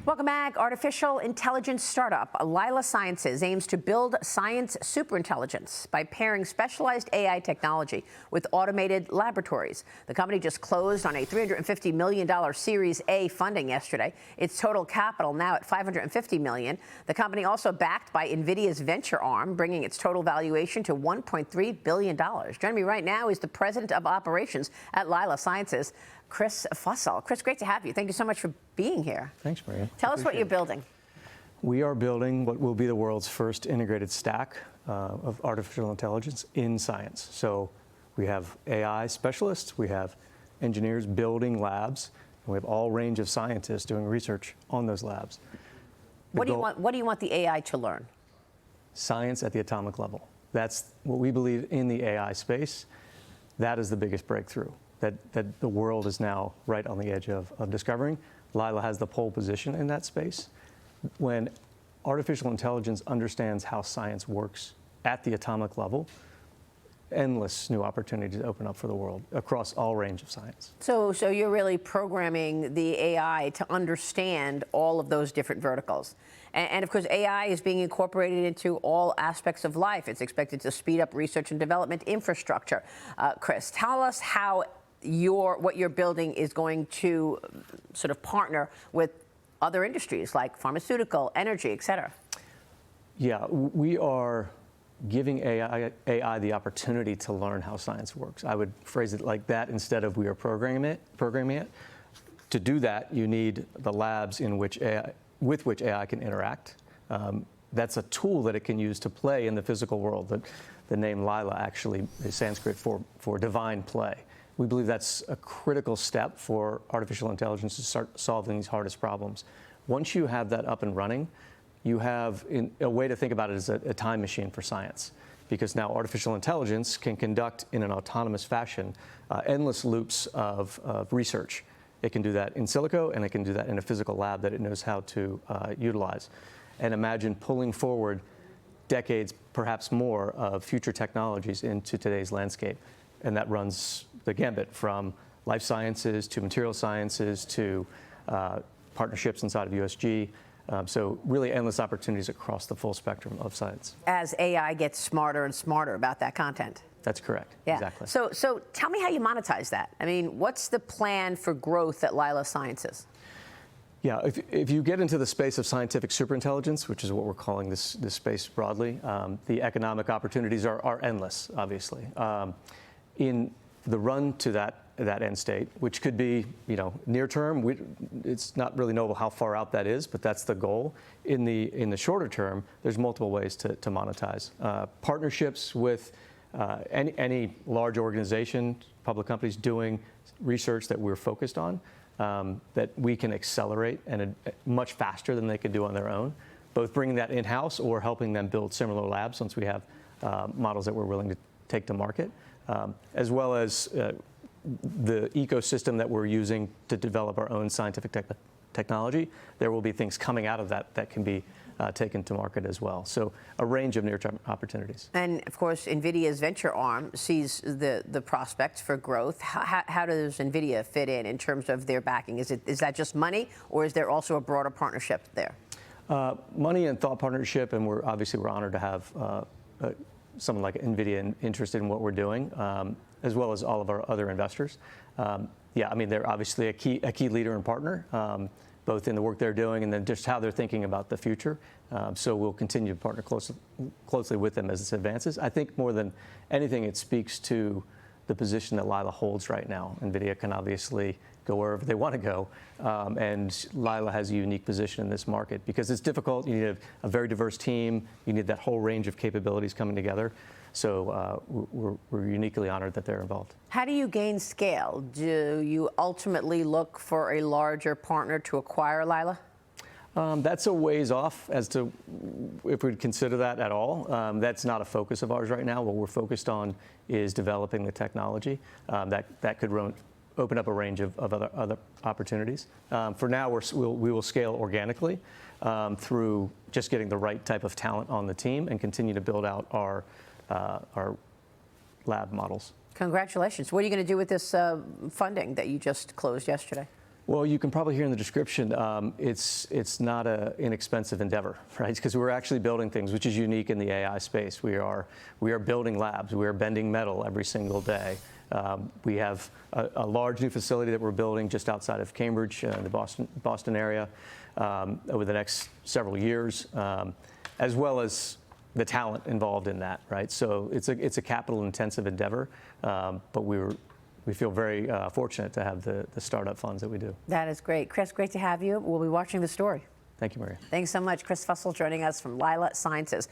Welcome back. Artificial intelligence startup Lila Sciences aims to build science superintelligence by pairing specialized AI technology with automated laboratories. The company just closed on a $350 million Series A funding yesterday. Its total capital now at $550 million. The company also backed by Nvidia's venture arm, bringing its total valuation to $1.3 billion. Joining me right now is the president of operations at Lila Sciences, Chris Fussell. Chris, great to have you. Thank you so much for being here. Thanks, Maria. Tell us what you're building. We are building what will be the world's first integrated stack of artificial intelligence in science. So we have AI specialists, we have engineers building labs, and we have all range of scientists doing research on those labs. What do you want the AI to learn? Science at the atomic level. That's what we believe in the AI space. That is the biggest breakthrough that the world is now right on the edge of discovering. Lila has the pole position in that space. When artificial intelligence understands how science works at the atomic level, endless new opportunities open up for the world across all range of science. So you're really programming the AI to understand all of those different verticals. And of course, AI is being incorporated into all aspects of life. It's expected to speed up research and development infrastructure. Chris, tell us how what you're building is going to sort of partner with other industries like pharmaceutical, energy, et cetera. Yeah, we are giving AI the opportunity to learn how science works. I would phrase it like that instead of we are programming it. To do that, you need the labs with which AI can interact. That's a tool that it can use to play in the physical world. The name Lila actually is Sanskrit for divine play. We believe that's a critical step for artificial intelligence to start solving these hardest problems. Once you have that up and running, you have a way to think about it as a time machine for science, because now artificial intelligence can conduct in an autonomous fashion endless loops of research. It can do that in silico, and it can do that in a physical lab that it knows how to utilize. And imagine pulling forward decades, perhaps more, of future technologies into today's landscape. And that runs the gambit from life sciences to material sciences to partnerships inside of USG. So really endless opportunities across the full spectrum of science. As AI gets smarter and smarter about that content. That's correct. Yeah. Exactly. So tell me how you monetize that. I mean, what's the plan for growth at Lila Sciences? Yeah, if you get into the space of scientific superintelligence, which is what we're calling this space broadly, the economic opportunities are endless, obviously. In the run to that end state, which could be, near term, it's not really knowable how far out that is, but that's the goal. In the shorter term, there's multiple ways to monetize. Partnerships with any large organization, public companies doing research that we're focused on, that we can accelerate and much faster than they could do on their own, both bringing that in-house or helping them build similar labs once we have models that we're willing to take to market. As well as the ecosystem that we're using to develop our own scientific technology. There will be things coming out of that can be taken to market as well. So a range of near-term opportunities. And of course, Nvidia's venture arm sees the prospects for growth. How does Nvidia fit in terms of their backing? Is that just money, or is there also a broader partnership there? Money and thought partnership, and we're honored to have someone like Nvidia interested in what we're doing, as well as all of our other investors. Yeah, I mean, they're obviously a key leader and partner, both in the work they're doing and then just how they're thinking about the future. So we'll continue to partner closely with them as this advances. I think more than anything, it speaks to the position that Lila holds right now. Nvidia can obviously go wherever they want to go, and Lila has a unique position in this market because it's difficult. You need a very diverse team. You need that whole range of capabilities coming together. So we're uniquely honored that they're involved. How do you gain scale? Do you ultimately look for a larger partner to acquire Lila? That's a ways off as to if we'd consider that at all. That's not a focus of ours right now. What we're focused on is developing the technology that could open up a range of other opportunities. For now, we will scale organically through just getting the right type of talent on the team and continue to build out our lab models. Congratulations. What are you going to do with this funding that you just closed yesterday? Well, you can probably hear in the description, it's not an inexpensive endeavor, right? Because we're actually building things, which is unique in the AI space. We are building labs. We are bending metal every single day. We have a large new facility that we're building just outside of Cambridge, in the Boston area, over the next several years, as well as the talent involved in that, right? So it's a capital-intensive endeavor, but we feel very fortunate to have the startup funds that we do. That is great. Chris, great to have you. We'll be watching the story. Thank you, Maria. Thanks so much. Chris Fussell joining us from Lila Sciences.